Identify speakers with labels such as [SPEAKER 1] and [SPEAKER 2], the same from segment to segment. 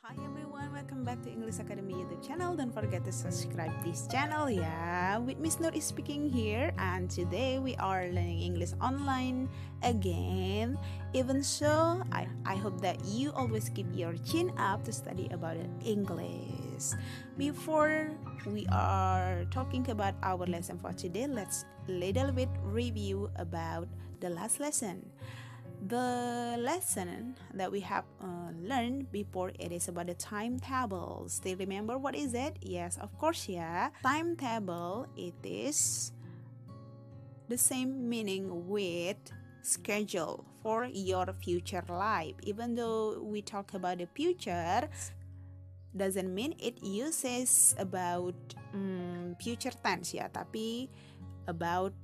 [SPEAKER 1] Hi everyone, welcome back to English Academy YouTube channel. Don't forget to subscribe this channel, yeah. With Miss Nur is speaking here, and today we are learning English online again. Even so, I hope that you always keep your chin up to study about English. Before we are talking about our lesson for today, let's little bit review about the last lesson. The lesson that we have learned before, it is about the timetable. Still remember what is it? Yes, of course, yeah. Timetable, it is the same meaning with schedule for your future life. Even though we talk about the future, doesn't mean it uses about future tense ya, tapi about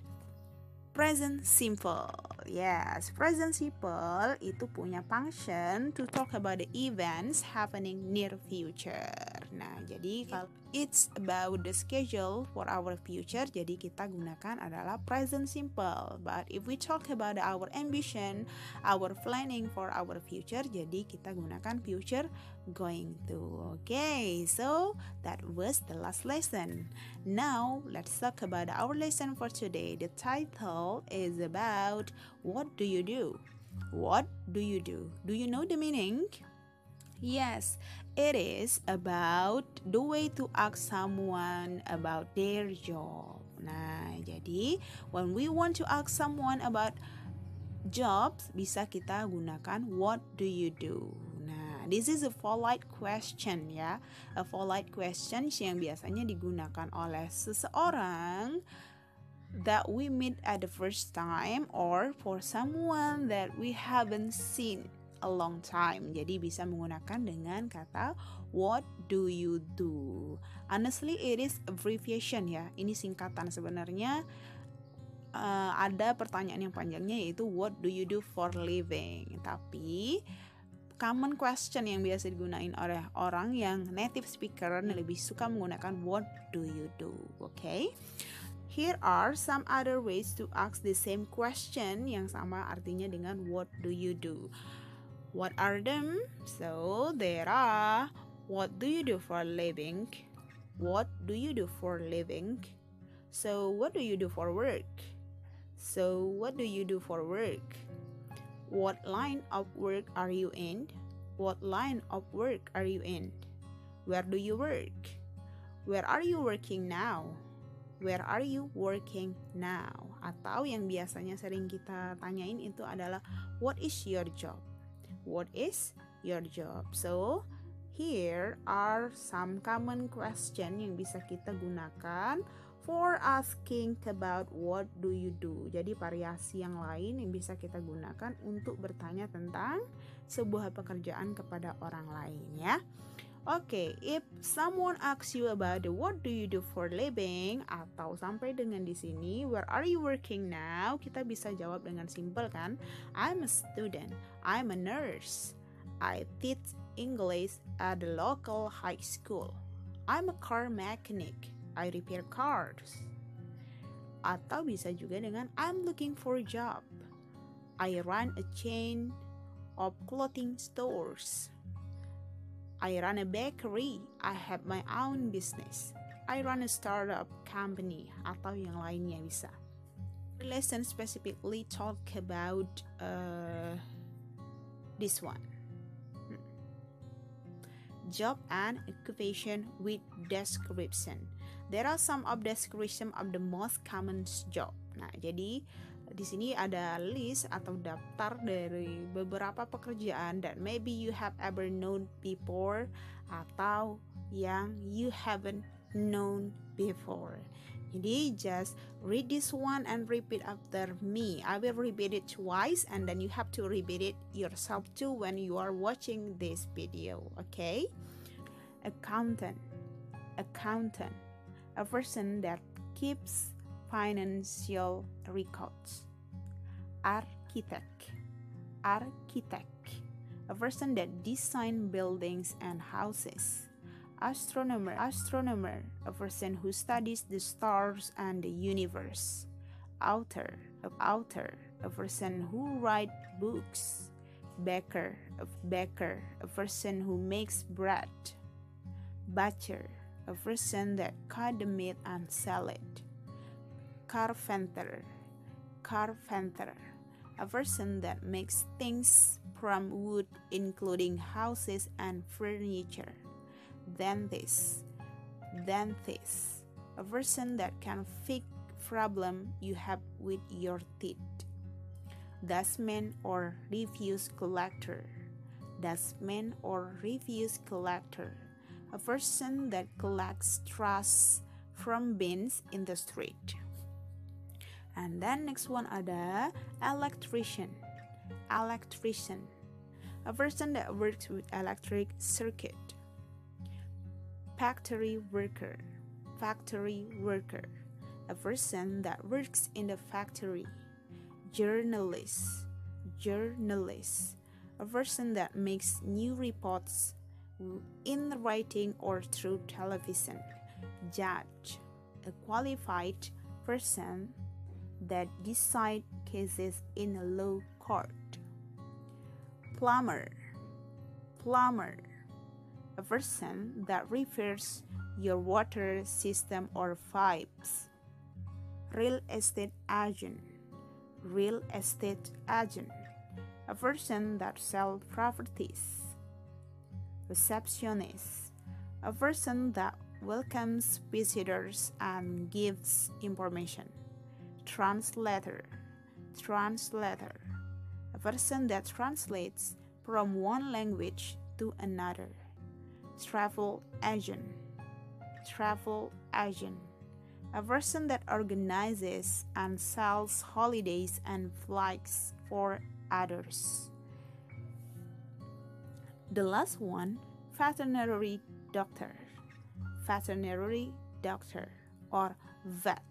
[SPEAKER 1] present simple. Yes, present simple itu punya function to talk about the events happening near future. Nah, jadi kalau it's about the schedule for our future, jadi kita gunakan adalah present simple. But if we talk about our ambition, our planning for our future, jadi kita gunakan future going to. Okay, so that was the last lesson. Now, let's talk about our lesson for today. The title is about what do you do? What do you do? Do you know the meaning? Yes, it is about the way to ask someone about their job. Nah, jadi when we want to ask someone about jobs, bisa kita gunakan what do you do? Nah, this is a polite question ya. A polite question yang biasanya digunakan oleh seseorang that we meet at the first time or for someone that we haven't seen a long time. Jadi bisa menggunakan dengan kata what do you do? Honestly, it is abbreviation ya. Ini singkatan sebenarnya. Ada pertanyaan yang panjangnya yaitu what do you do for living. Tapi common question yang biasa digunain oleh orang yang native speaker lebih suka menggunakan what do you do. Okay? Here are some other ways to ask the same question yang sama artinya dengan what do you do. What are them? So there are what do you do for living? What do you do for living? So what do you do for work? So what do you do for work? What line of work are you in? What line of work are you in? Where do you work? Where are you working now? Where are you working now? Atau yang biasanya sering kita tanyain itu adalah what is your job? What is your job? So, here are some common question yang bisa kita gunakan for asking about what do you do. Jadi variasi yang lain yang bisa kita gunakan untuk bertanya tentang sebuah pekerjaan kepada orang lain ya. Okay, if someone asks you about what do you do for living atau sampai dengan di sini where are you working now, kita bisa jawab dengan simple kan? I'm a student, I'm a nurse, I teach English at the local high school, I'm a car mechanic, I repair cars. Atau bisa juga dengan I'm looking for a job, I run a chain of clothing stores, I run a bakery, I have my own business, I run a startup company, atau yang lainnya bisa. The lesson specifically talk about this one. Job and occupation with description. There are some of description of the most common job. Nah, jadi di sini ada list atau daftar dari beberapa pekerjaan that maybe you have ever known before atau yang you haven't known before. Jadi just read this one and repeat after me. I will repeat it twice and then you have to repeat it yourself too when you are watching this video, okay? Accountant. Accountant. A person that keeps financial records. Architect. Architect. A person that designs buildings and houses. Astronomer. Astronomer. A person who studies the stars and the universe. Author. Author. A person who writes books. baker, a person who makes bread. Butcher, a person that cut the meat and sell it. Carpenter, a person that makes things from wood, including houses and furniture. Dentist, a person that can fix problem you have with your teeth. Dustman or refuse collector, a person that collects trash from bins in the street. And then next one ada electrician, a person that works with electric circuit. Factory worker, a person that works in the factory. Journalist, a person that makes new reports in writing or through television. Judge, a qualified person that decides cases in a law court. Plumber, a person that repairs your water system or pipes. Real estate agent, a person that sells properties. Receptionist, a person that welcomes visitors and gives information. Translator, a person that translates from one language to another. Travel agent, a person that organizes and sells holidays and flights for others. The last one, veterinary doctor or vet,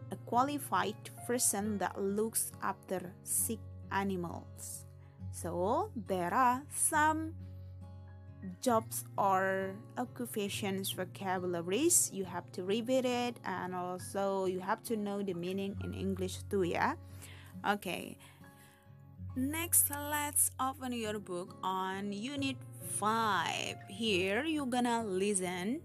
[SPEAKER 1] a qualified person that looks after sick animals. So there are some jobs or occupations vocabularies. You have to repeat it, and also you have to know the meaning in English too, yeah? Okay. Next, let's open your book on Unit 5. Here, you're gonna listen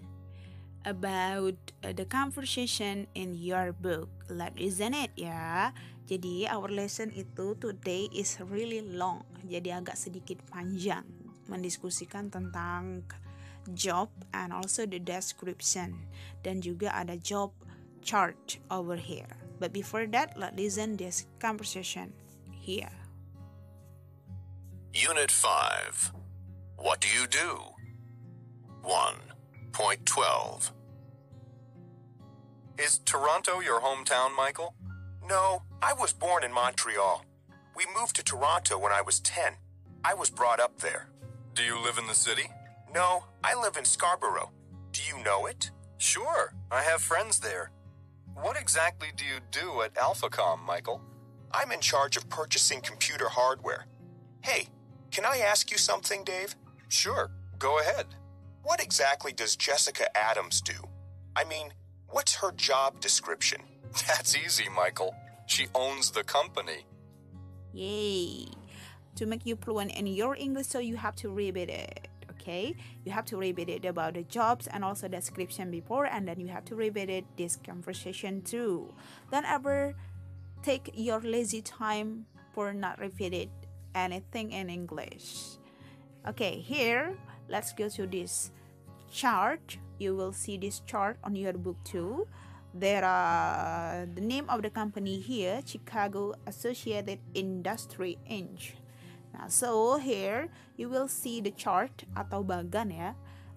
[SPEAKER 1] about the conversation in your book. Let's listen it ya. Jadi, our lesson itu today is really long. Jadi agak sedikit panjang mendiskusikan tentang job and also the description. Dan juga ada job chart over here. But before that, let's listen this conversation here.
[SPEAKER 2] Unit 5. What do you do? 1.12. Is Toronto your hometown, Michael?
[SPEAKER 3] No, I was born in Montreal. We moved to Toronto when I was 10. I was brought up there.
[SPEAKER 2] Do you live in the city?
[SPEAKER 3] No, I live in Scarborough. Do you know it?
[SPEAKER 2] Sure, I have friends there. What exactly do you do at AlphaCom, Michael?
[SPEAKER 3] I'm in charge of purchasing computer hardware. Hey, can I ask you something, Dave?
[SPEAKER 2] Sure, go ahead.
[SPEAKER 3] What exactly does Jessica Adams do? I mean, what's her job description?
[SPEAKER 2] That's easy, Michael. She owns the company.
[SPEAKER 1] Yay! To make you fluent in your English, so you have to repeat it, okay? You have to repeat it about the jobs and also description before, and then you have to repeat it this conversation too. Don't ever take your lazy time for not repeating anything in English. Okay, here, let's go to this chart. You will see this chart on your book too. There are the name of the company here, Chicago Associated Industry Inc. Now, so here you will see the chart atau bagan ya.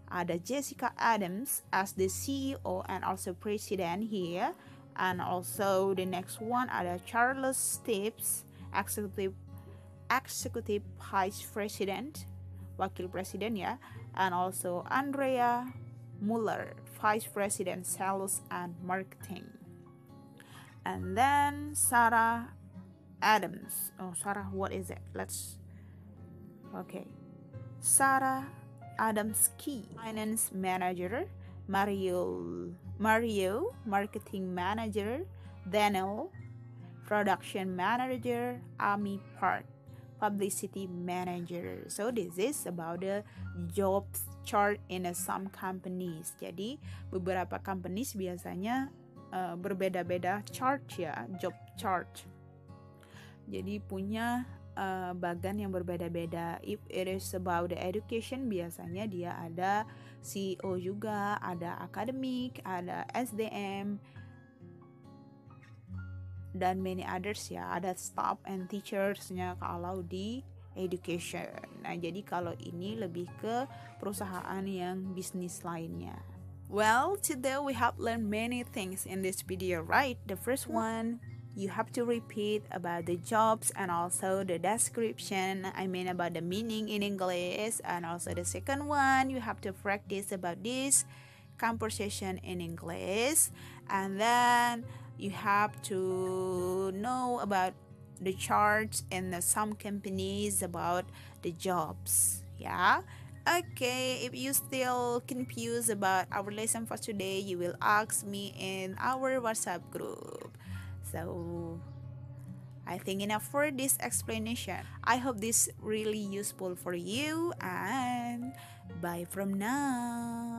[SPEAKER 1] Ada Jessica Adams as the CEO and also president here, and also the next one ada Charles Stevens, executive vice president, wakil presiden ya, and also Andrea Muller, Vice President Sales and Marketing. And then Sarah Adams. Oh, Sarah, what is it? Okay. Sarah Adams Key, Finance Manager. Mario, Marketing Manager. Daniel, production manager, AMI part, publicity manager. So this is about the job chart in some companies. Jadi beberapa companies biasanya berbeda-beda chart ya, job chart. Jadi punya bagan yang berbeda-beda. If it is about the education, biasanya dia ada CEO juga, ada akademik, ada SDM, dan many others ya, ada staff and teachers-nya kalau di education. Nah, jadi kalau ini lebih ke perusahaan yang bisnis lainnya. Well, today we have learned many things in this video, right? The first one, you have to repeat about the jobs and also the description, about the meaning in English. And also the second one, you have to practice about this conversation in English. And then you have to know about the charts in some companies about the jobs. Yeah. Okay, if you still confused about our lesson for today, you will ask me in our WhatsApp group. So I think enough for this explanation. I hope this really useful for you, and bye from now.